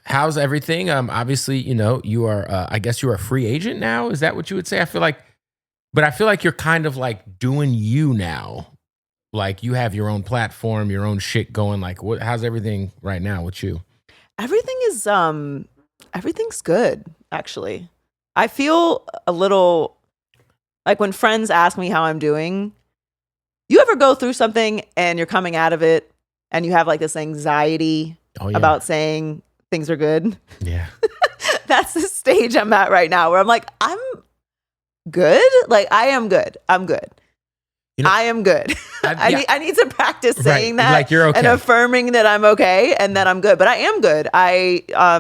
How's everything? Obviously, you are, I guess you're a free agent now. Is that what you would say? But I feel like you're kind of like doing you now. Like you have your own platform, your own shit going. Like, how's everything right now with you? Everything is everything's good, actually. I feel a little like when friends ask me how I'm doing. You ever go through something and you're coming out of it and you have like this anxiety about saying things are good? Yeah. That's the stage I'm at right now where I'm like, I'm good. Like I am good. I'm good. I am good. I need to practice saying that, like you're okay, and affirming that I'm okay and that I'm good. But I am good.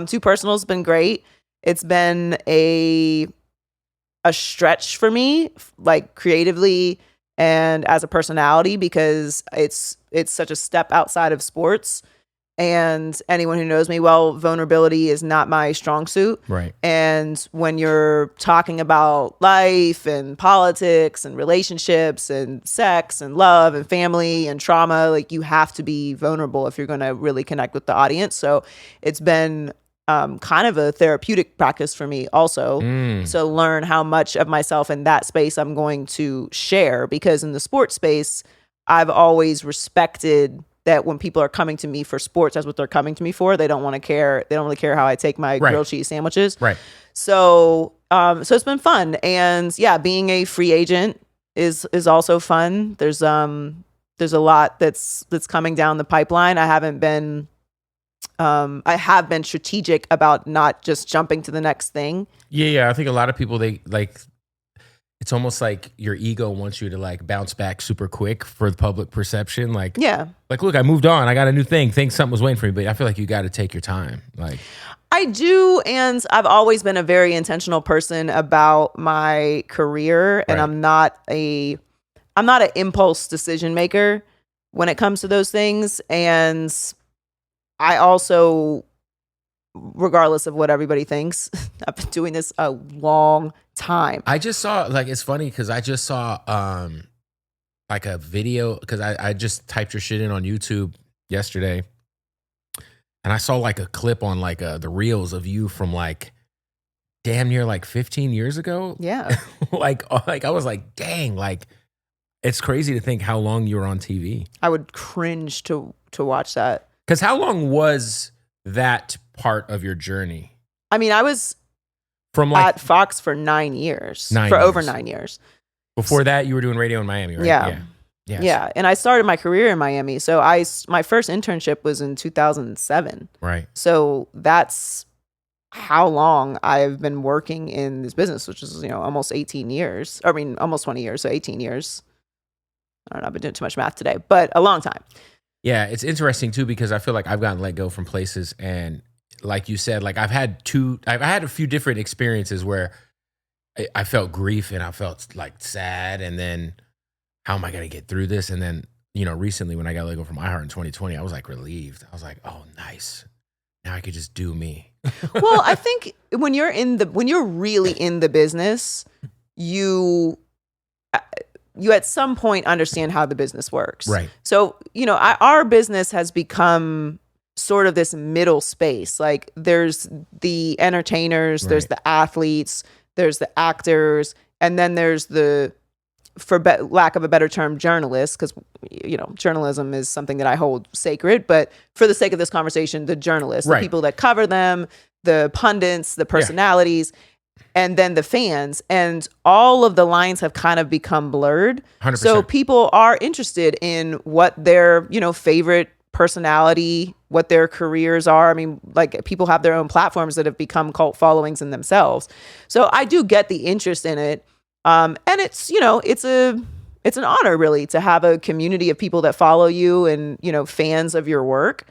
Two personals been great. It's been a stretch for me, like creatively and as a personality, because it's such a step outside of sports. And anyone who knows me well, vulnerability is not my strong suit. Right. And when you're talking about life and politics and relationships and sex and love and family and trauma, like you have to be vulnerable if you're going to really connect with the audience. So it's been kind of a therapeutic practice for me also to learn how much of myself in that space I'm going to share, because in the sports space, I've always respected that when people are coming to me for sports, that's what they're coming to me for. They don't want to care. They don't really care how I take my grilled cheese sandwiches. Right. So it's been fun. And yeah, being a free agent is also fun. There's a lot that's coming down the pipeline. I have been strategic about not just jumping to the next thing. Yeah. I think a lot of people, they like, it's almost like your ego wants you to like bounce back super quick for the public perception. Like, look, I moved on. I got a new thing. Think something was waiting for me, but I feel like you got to take your time. Like, I do, and I've always been a very intentional person about my career, and I'm not an impulse decision maker when it comes to those things. And I also, regardless of what everybody thinks, I've been doing this a long time. I just saw, like, it's funny because I just saw like a video, because I just typed your shit in on YouTube yesterday, and I saw like a clip on like the reels of you from like damn near like 15 years ago. Yeah. like I was like, dang, like it's crazy to think how long you were on TV. I would cringe to watch that. Because how long was that part of your journey? I mean, I was from like at Fox for 9 years. Over 9 years. Before that, you were doing radio in Miami, right? Yeah. Yeah. And I started my career in Miami. So my first internship was in 2007. Right. So that's how long I've been working in this business, which is, almost 18 years. I mean, almost 20 years. So 18 years. I don't know. I've been doing too much math today, but a long time. Yeah. It's interesting too, because I feel like I've gotten let go from places, and like you said, like I've had a few different experiences where I felt grief and I felt like sad, and then how am I going to get through this? And then, recently when I got let go from iHeart in 2020, I was like relieved. I was like, oh, nice. Now I could just do me. Well, I think when you're really in the business, you at some point understand how the business works. Right. So, our business has become sort of this middle space. Like there's the entertainers, there's the athletes, there's the actors, and then there's the, for lack of a better term, journalists, because journalism is something that I hold sacred, but for the sake of this conversation, the journalists, the people that cover them, the pundits, the personalities, and then the fans, and all of the lines have kind of become blurred. 100%. So people are interested in what their favorite personality, what their careers are. I mean, like people have their own platforms that have become cult followings in themselves. So I do get the interest in it. And it's, it's an honor really to have a community of people that follow you and, fans of your work,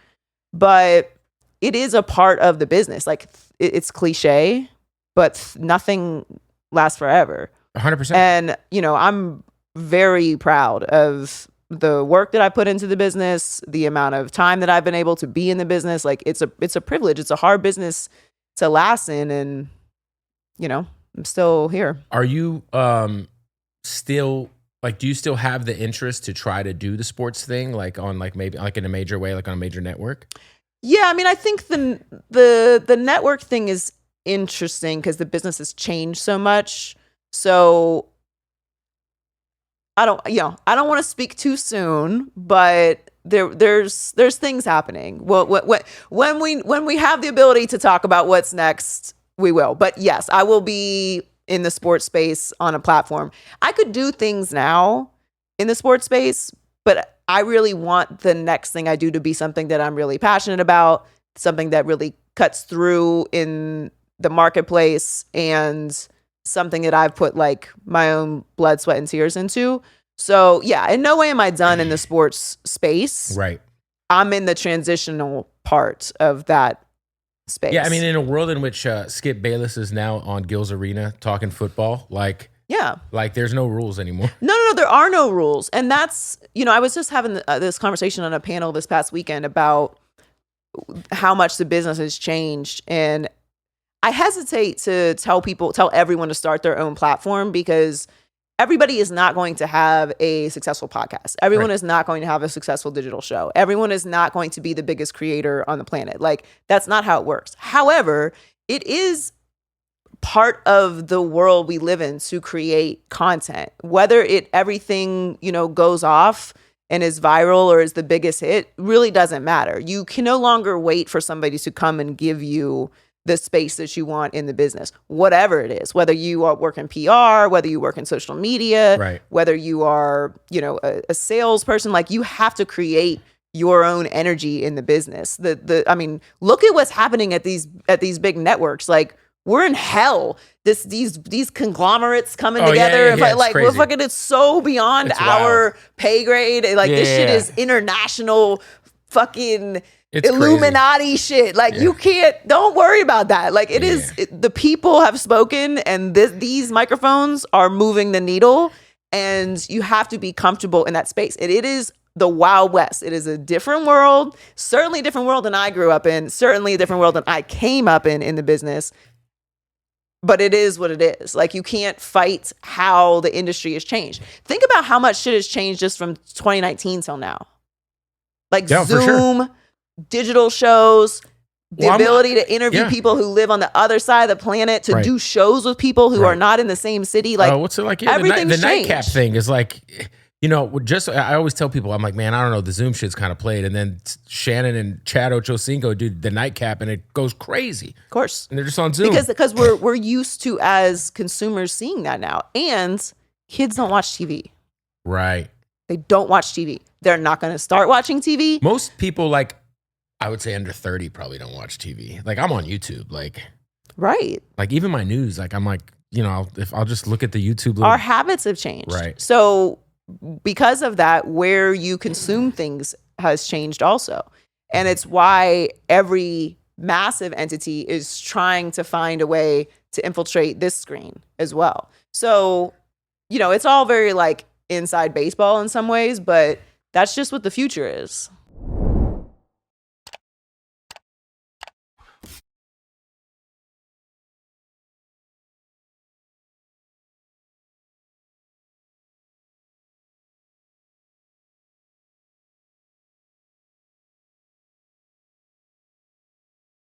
but it is a part of the business. Like it's cliche, but nothing lasts forever. 100%. And, I'm very proud of the work that I put into the business, the amount of time that I've been able to be in the business. Like it's a privilege. It's a hard business to last in, and, I'm still here. Are you still like, do you still have the interest to try to do the sports thing, like on like maybe like in a major way, like on a major network? Yeah, I mean, I think the network thing is interesting because the business has changed so much. So I don't want to speak too soon, but there's things happening. Well, when we have the ability to talk about what's next, we will. But yes, I will be in the sports space on a platform. I could do things now in the sports space, but I really want the next thing I do to be something that I'm really passionate about, something that really cuts through in the marketplace, and something that I've put like my own blood, sweat, and tears into. So yeah, in no way am I done in the sports space. Right. I'm in the transitional part of that space. Yeah, I mean, in a world in which Skip Bayless is now on Gil's Arena talking football, like there's no rules anymore. No, there are no rules. And that's, I was just having this conversation on a panel this past weekend about how much the business has changed. And I hesitate to tell everyone to start their own platform, because everybody is not going to have a successful podcast. Everyone is not going to have a successful digital show. Everyone is not going to be the biggest creator on the planet. Like, that's not how it works. However, it is part of the world we live in to create content. Whether everything, goes off and is viral or is the biggest hit really doesn't matter. You can no longer wait for somebody to come and give you the space that you want in the business, whatever it is, whether you are working PR, whether you work in social media, whether you are, a salesperson. Like, you have to create your own energy in the business. I mean, look at what's happening at these big networks. Like, we're in hell. These conglomerates coming together. Yeah, like, we're fucking, it's so beyond our pay grade. Like, this shit is international fucking Illuminati shit. Like, you don't worry about that. Like, the people have spoken, and these microphones are moving the needle, and you have to be comfortable in that space. It is the Wild West. It is a different world, certainly a different world than I grew up in, certainly a different world than I came up in the business. But it is what it is. Like, you can't fight how the industry has changed. Think about how much shit has changed just from 2019 till now. Like, Zoom, digital shows, the ability to interview people who live on the other side of the planet, to do shows with people who are not in the same city. Like, what's it like? Everything's the nightcap thing is like, I always tell people, I'm like, man, I don't know, the Zoom shit's kind of played. And then Shannon and Chad Ochocinco do the nightcap, and it goes crazy. Of course. And they're just on Zoom. Because we're used to, as consumers, seeing that now. And kids don't watch TV. Right. They don't watch TV. They're not going to start watching TV. Most people, like, I would say under 30 probably don't watch TV. Like, I'm on YouTube. Like, right. Like, even my news, like, I'm like, if I'll just look at the YouTube. Our habits have changed. Right. So because of that, where you consume things has changed also. And it's why every massive entity is trying to find a way to infiltrate this screen as well. So, it's all very like inside baseball in some ways, but that's just what the future is.